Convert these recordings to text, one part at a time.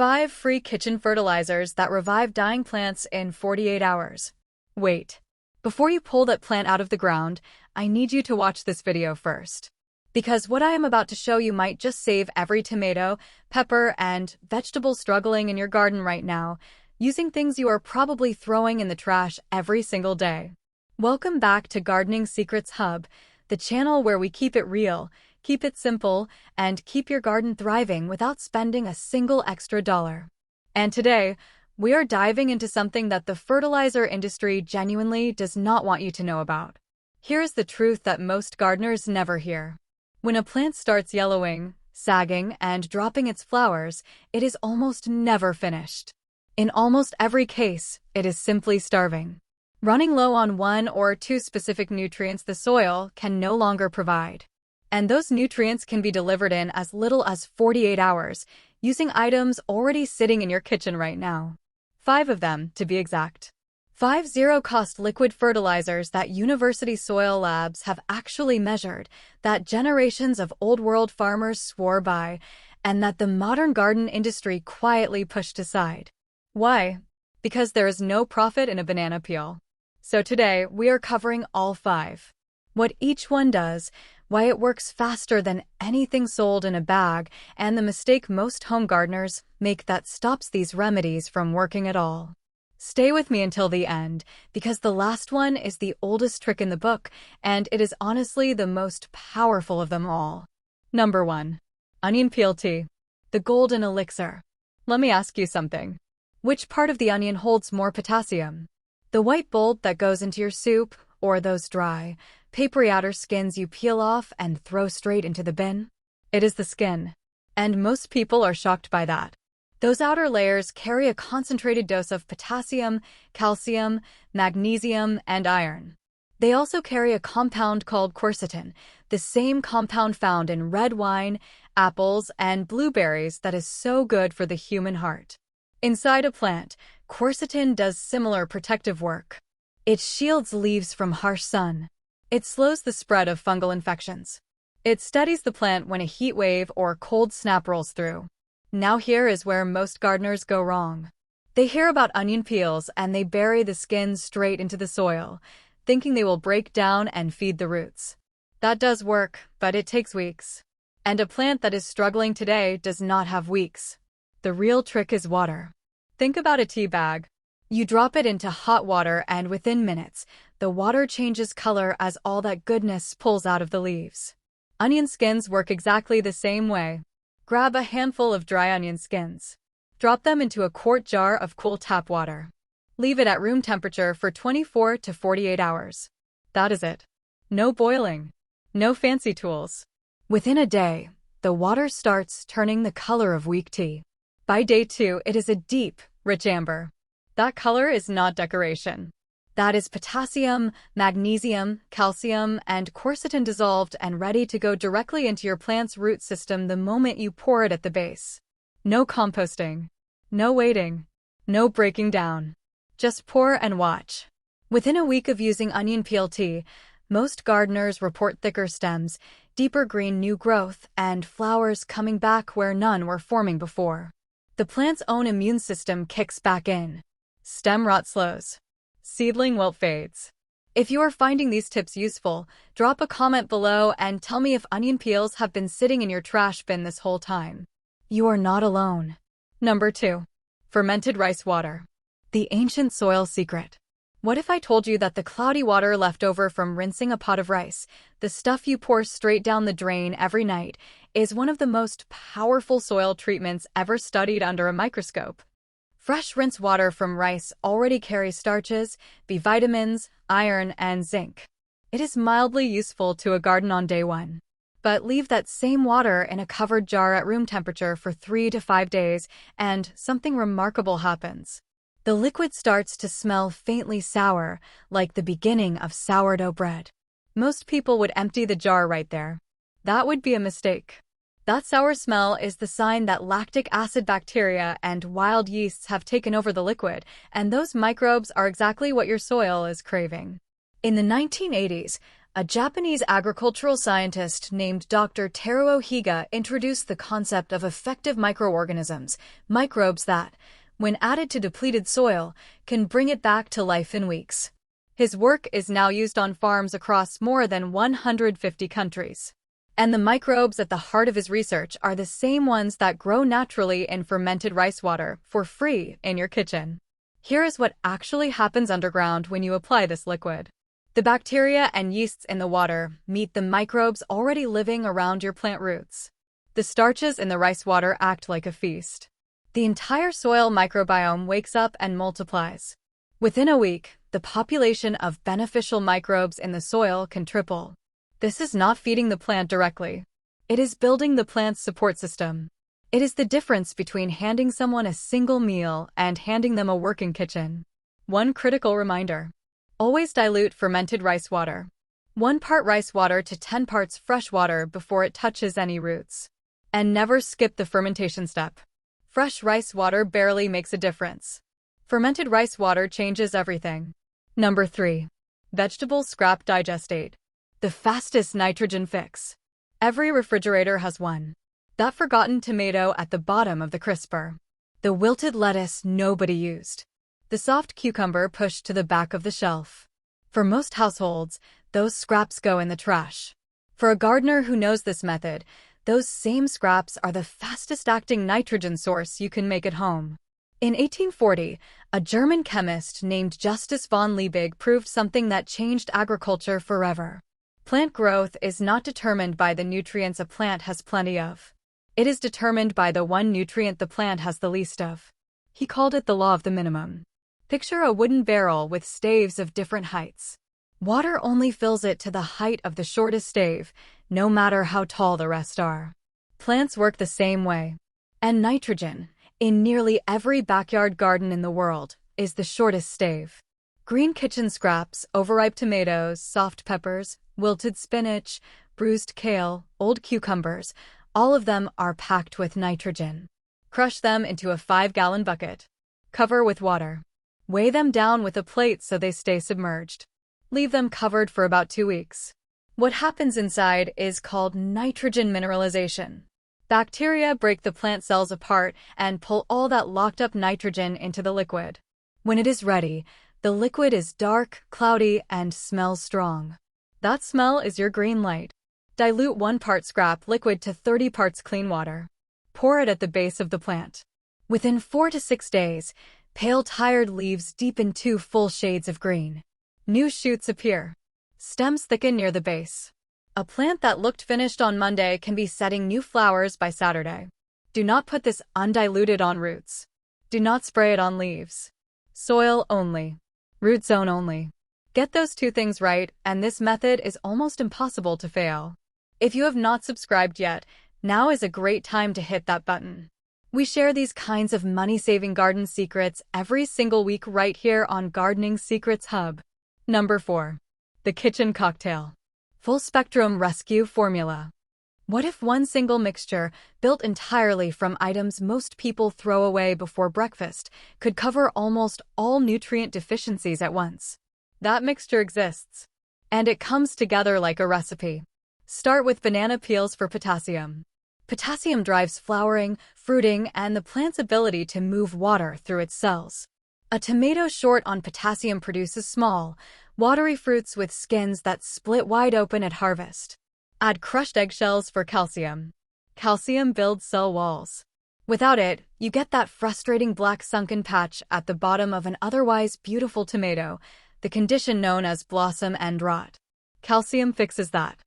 5 free kitchen fertilizers that revive dying plants in 48 hours. Wait. Before you pull that plant out of the ground, I need you to watch this video first. Because what I am about to show you might just save every tomato, pepper, and vegetable struggling in your garden right now, using things you are probably throwing in the trash every single day. Welcome back to Gardening Secrets Hub, the channel where we keep it real, keep it simple, and keep your garden thriving without spending a single extra dollar. And today, we are diving into something that the fertilizer industry genuinely does not want you to know about. Here is the truth that most gardeners never hear. When a plant starts yellowing, sagging, and dropping its flowers, it is almost never finished. In almost every case, it is simply starving, running low on one or two specific nutrients the soil can no longer provide. And those nutrients can be delivered in as little as 48 hours, using items already sitting in your kitchen right now. 5 of them, to be exact. 5 zero-cost liquid fertilizers that university soil labs have actually measured, that generations of old-world farmers swore by, and that the modern garden industry quietly pushed aside. Why? Because there is no profit in a banana peel. So today, we are covering all 5. What each one does, why it works faster than anything sold in a bag, and the mistake most home gardeners make that stops these remedies from working at all. Stay with me until the end, because the last one is the oldest trick in the book, and it is honestly the most powerful of them all. Number 1. Onion peel tea. The golden elixir. Let me ask you something. Which part of the onion holds more potassium? The white bulb that goes into your soup, or those dry, papery outer skins you peel off and throw straight into the bin? It is the skin. And most people are shocked by that. Those outer layers carry a concentrated dose of potassium, calcium, magnesium, and iron. They also carry a compound called quercetin, the same compound found in red wine, apples, and blueberries that is so good for the human heart. Inside a plant, quercetin does similar protective work. It shields leaves from harsh sun. It slows the spread of fungal infections. It steadies the plant when a heat wave or cold snap rolls through. Now here is where most gardeners go wrong. They hear about onion peels and they bury the skins straight into the soil, thinking they will break down and feed the roots. That does work, but it takes weeks. And a plant that is struggling today does not have weeks. The real trick is water. Think about a tea bag. You drop it into hot water and within minutes, the water changes color as all that goodness pulls out of the leaves. Onion skins work exactly the same way. Grab a handful of dry onion skins. Drop them into a quart jar of cool tap water. Leave it at room temperature for 24 to 48 hours. That is it. No boiling. No fancy tools. Within a day, the water starts turning the color of weak tea. By day 2, it is a deep, rich amber. That color is not decoration. That is potassium, magnesium, calcium, and quercetin dissolved and ready to go directly into your plant's root system the moment you pour it at the base. No composting. No waiting. No breaking down. Just pour and watch. Within a week of using onion peel tea, most gardeners report thicker stems, deeper green new growth, and flowers coming back where none were forming before. The plant's own immune system kicks back in. Stem rot slows. Seedling wilt fades. If you are finding these tips useful, drop a comment below and tell me if onion peels have been sitting in your trash bin this whole time. You are not alone. Number 2. Fermented rice water. The ancient soil secret. What if I told you that the cloudy water left over from rinsing a pot of rice, the stuff you pour straight down the drain every night, is one of the most powerful soil treatments ever studied under a microscope? Fresh rinse water from rice already carries starches, B vitamins, iron, and zinc. It is mildly useful to a garden on day 1. But leave that same water in a covered jar at room temperature for 3 to 5 days, and something remarkable happens. The liquid starts to smell faintly sour, like the beginning of sourdough bread. Most people would empty the jar right there. That would be a mistake. That sour smell is the sign that lactic acid bacteria and wild yeasts have taken over the liquid, and those microbes are exactly what your soil is craving. In the 1980s, a Japanese agricultural scientist named Dr. Teruo Higa introduced the concept of effective microorganisms, microbes that, when added to depleted soil, can bring it back to life in weeks. His work is now used on farms across more than 150 countries. And the microbes at the heart of his research are the same ones that grow naturally in fermented rice water for free in your kitchen. Here is what actually happens underground when you apply this liquid. The bacteria and yeasts in the water meet the microbes already living around your plant roots. The starches in the rice water act like a feast. The entire soil microbiome wakes up and multiplies. Within a week, the population of beneficial microbes in the soil can triple. This is not feeding the plant directly. It is building the plant's support system. It is the difference between handing someone a single meal and handing them a working kitchen. One critical reminder. Always dilute fermented rice water. 1 part rice water to 10 parts fresh water before it touches any roots. And never skip the fermentation step. Fresh rice water barely makes a difference. Fermented rice water changes everything. Number 3. Vegetable scrap digestate. The fastest nitrogen fix. Every refrigerator has one. That forgotten tomato at the bottom of the crisper. The wilted lettuce nobody used. The soft cucumber pushed to the back of the shelf. For most households, those scraps go in the trash. For a gardener who knows this method, those same scraps are the fastest-acting nitrogen source you can make at home. In 1840, a German chemist named Justus von Liebig proved something that changed agriculture forever. Plant growth is not determined by the nutrients a plant has plenty of. It is determined by the one nutrient the plant has the least of. He called it the law of the minimum. Picture a wooden barrel with staves of different heights. Water only fills it to the height of the shortest stave, no matter how tall the rest are. Plants work the same way. And nitrogen, in nearly every backyard garden in the world, is the shortest stave. Green kitchen scraps, overripe tomatoes, soft peppers, wilted spinach, bruised kale, old cucumbers, all of them are packed with nitrogen. Crush them into a 5-gallon bucket. Cover with water. Weigh them down with a plate so they stay submerged. Leave them covered for about 2 weeks. What happens inside is called nitrogen mineralization. Bacteria break the plant cells apart and pull all that locked-up nitrogen into the liquid. When it is ready, the liquid is dark, cloudy, and smells strong. That smell is your green light. Dilute 1 part scrap liquid to 30 parts clean water. Pour it at the base of the plant. Within 4 to 6 days, pale tired leaves deepen 2 full shades of green. New shoots appear. Stems thicken near the base. A plant that looked finished on Monday can be setting new flowers by Saturday. Do not put this undiluted on roots. Do not spray it on leaves. Soil only. Root zone only. Get those 2 things right, and this method is almost impossible to fail. If you have not subscribed yet, now is a great time to hit that button. We share these kinds of money-saving garden secrets every single week right here on Gardening Secrets Hub. Number 4. The kitchen cocktail. Full-spectrum rescue formula. What if one single mixture, built entirely from items most people throw away before breakfast, could cover almost all nutrient deficiencies at once? That mixture exists. And it comes together like a recipe. Start with banana peels for potassium. Potassium drives flowering, fruiting, and the plant's ability to move water through its cells. A tomato short on potassium produces small, watery fruits with skins that split wide open at harvest. Add crushed eggshells for calcium. Calcium builds cell walls. Without it, you get that frustrating black sunken patch at the bottom of an otherwise beautiful tomato, the condition known as blossom end rot. Calcium fixes that.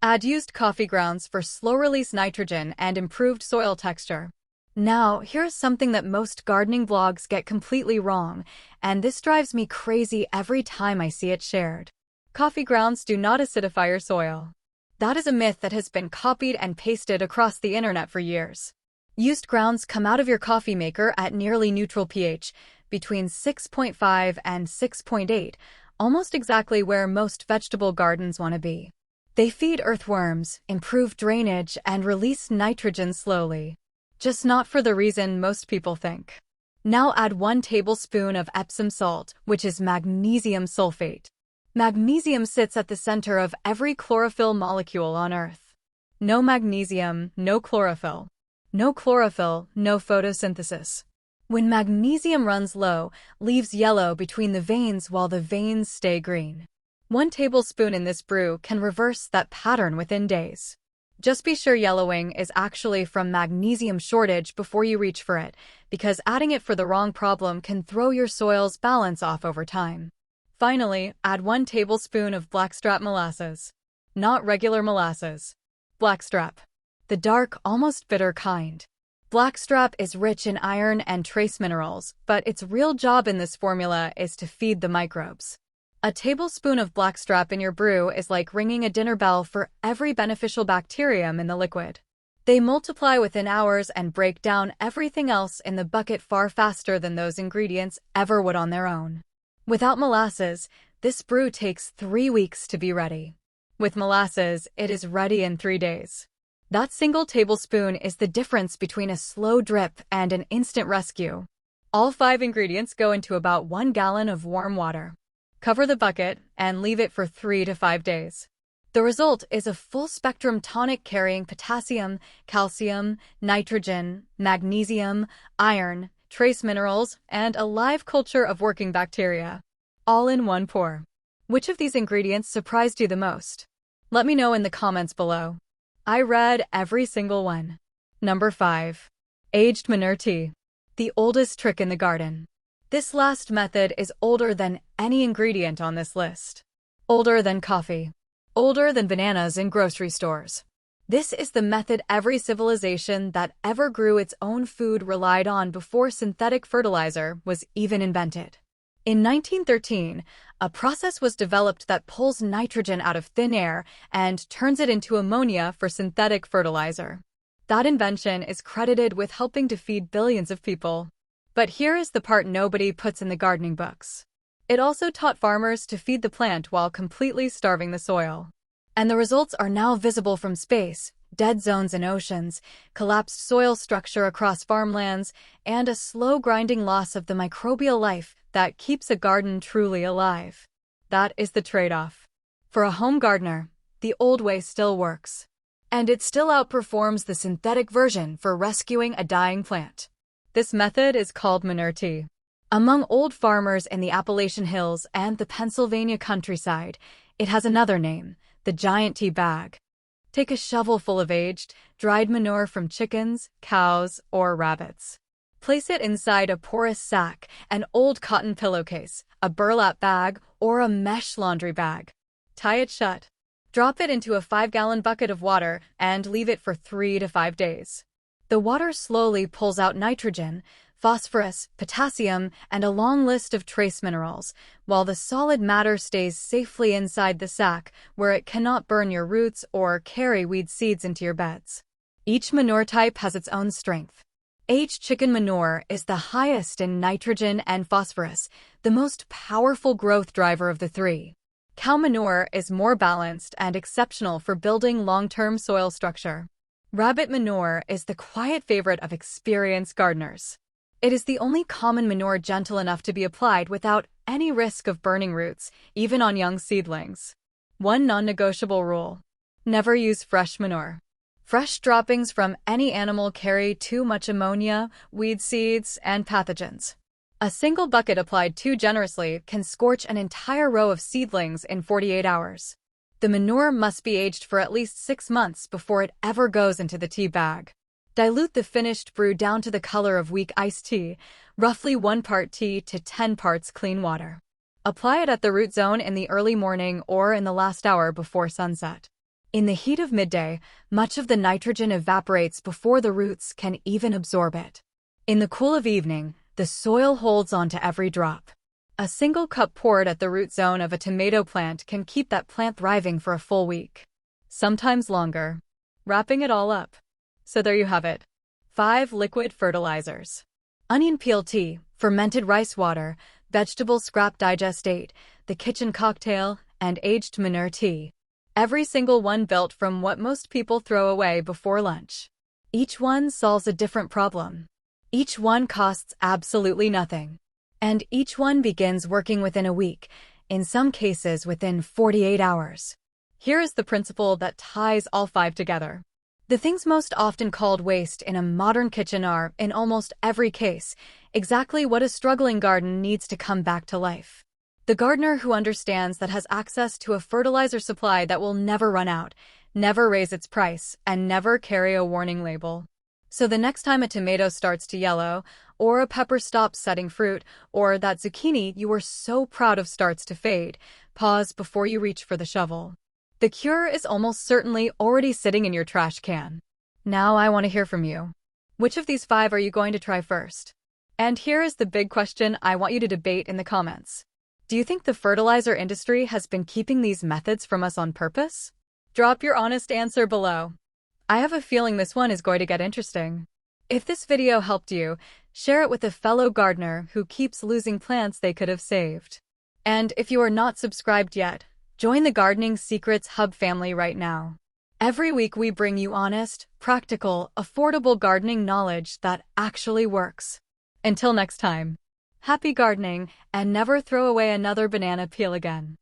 Add used coffee grounds for slow-release nitrogen and improved soil texture. Now, here's something that most gardening blogs get completely wrong, and this drives me crazy every time I see it shared. Coffee grounds do not acidify your soil. That is a myth that has been copied and pasted across the internet for years. Used grounds come out of your coffee maker at nearly neutral pH, between 6.5 and 6.8, almost exactly where most vegetable gardens want to be. They feed earthworms, improve drainage, and release nitrogen slowly. Just not for the reason most people think. Now add 1 tablespoon of Epsom salt, which is magnesium sulfate. Magnesium sits at the center of every chlorophyll molecule on Earth. No magnesium, no chlorophyll. No chlorophyll, no photosynthesis. When magnesium runs low, leaves yellow between the veins while the veins stay green. 1 tablespoon in this brew can reverse that pattern within days. Just be sure yellowing is actually from magnesium shortage before you reach for it, because adding it for the wrong problem can throw your soil's balance off over time. Finally, add 1 tablespoon of blackstrap molasses. Not regular molasses. Blackstrap. The dark, almost bitter kind. Blackstrap is rich in iron and trace minerals, but its real job in this formula is to feed the microbes. A tablespoon of blackstrap in your brew is like ringing a dinner bell for every beneficial bacterium in the liquid. They multiply within hours and break down everything else in the bucket far faster than those ingredients ever would on their own. Without molasses, this brew takes 3 weeks to be ready. With molasses, it is ready in 3 days. That single tablespoon is the difference between a slow drip and an instant rescue. All 5 ingredients go into about 1 gallon of warm water. Cover the bucket and leave it for 3 to 5 days. The result is a full-spectrum tonic carrying potassium, calcium, nitrogen, magnesium, iron, trace minerals, and a live culture of working bacteria. All in one pour. Which of these ingredients surprised you the most? Let me know in the comments below. I read every single one. Number 5. Aged manure tea. The oldest trick in the garden. This last method is older than any ingredient on this list. Older than coffee. Older than bananas in grocery stores. This is the method every civilization that ever grew its own food relied on before synthetic fertilizer was even invented. In 1913, a process was developed that pulls nitrogen out of thin air and turns it into ammonia for synthetic fertilizer. That invention is credited with helping to feed billions of people. But here is the part nobody puts in the gardening books. It also taught farmers to feed the plant while completely starving the soil. And the results are now visible from space: dead zones in oceans, collapsed soil structure across farmlands, and a slow grinding loss of the microbial life that keeps a garden truly alive. That is the trade-off. For a home gardener, the old way still works. And it still outperforms the synthetic version for rescuing a dying plant. This method is called manure tea. Among old farmers in the Appalachian Hills and the Pennsylvania countryside, it has another name: the giant tea bag. Take a shovel full of aged, dried manure from chickens, cows, or rabbits. Place it inside a porous sack, an old cotton pillowcase, a burlap bag, or a mesh laundry bag. Tie it shut. Drop it into a 5-gallon bucket of water and leave it for 3 to 5 days. The water slowly pulls out nitrogen, phosphorus, potassium, and a long list of trace minerals, while the solid matter stays safely inside the sack where it cannot burn your roots or carry weed seeds into your beds. Each manure type has its own strength. Aged chicken manure is the highest in nitrogen and phosphorus, the most powerful growth driver of the 3. Cow manure is more balanced and exceptional for building long-term soil structure. Rabbit manure is the quiet favorite of experienced gardeners. It is the only common manure gentle enough to be applied without any risk of burning roots, even on young seedlings. 1 non-negotiable rule: never use fresh manure. Fresh droppings from any animal carry too much ammonia, weed seeds, and pathogens. A single bucket applied too generously can scorch an entire row of seedlings in 48 hours. The manure must be aged for at least 6 months before it ever goes into the tea bag. Dilute the finished brew down to the color of weak iced tea, roughly 1 part tea to 10 parts clean water. Apply it at the root zone in the early morning or in the last hour before sunset. In the heat of midday, much of the nitrogen evaporates before the roots can even absorb it. In the cool of evening, the soil holds onto every drop. A single cup poured at the root zone of a tomato plant can keep that plant thriving for a full week. Sometimes longer. Wrapping it all up. So there you have it. 5 liquid fertilizers. Onion peel tea, fermented rice water, vegetable scrap digestate, the kitchen cocktail, and aged manure tea. Every single one built from what most people throw away before lunch. Each one solves a different problem. Each one costs absolutely nothing. And each one begins working within a week, in some cases within 48 hours. Here is the principle that ties all 5 together. The things most often called waste in a modern kitchen are, in almost every case, exactly what a struggling garden needs to come back to life. The gardener who understands that has access to a fertilizer supply that will never run out, never raise its price, and never carry a warning label. So the next time a tomato starts to yellow, or a pepper stops setting fruit, or that zucchini you were so proud of starts to fade, pause before you reach for the shovel. The cure is almost certainly already sitting in your trash can. Now I want to hear from you. Which of these 5 are you going to try first? And here is the big question I want you to debate in the comments. Do you think the fertilizer industry has been keeping these methods from us on purpose? Drop your honest answer below. I have a feeling this one is going to get interesting. If this video helped you, share it with a fellow gardener who keeps losing plants they could have saved. And if you are not subscribed yet, join the Gardening Secrets Hub family right now. Every week we bring you honest, practical, affordable gardening knowledge that actually works. Until next time, happy gardening and never throw away another banana peel again.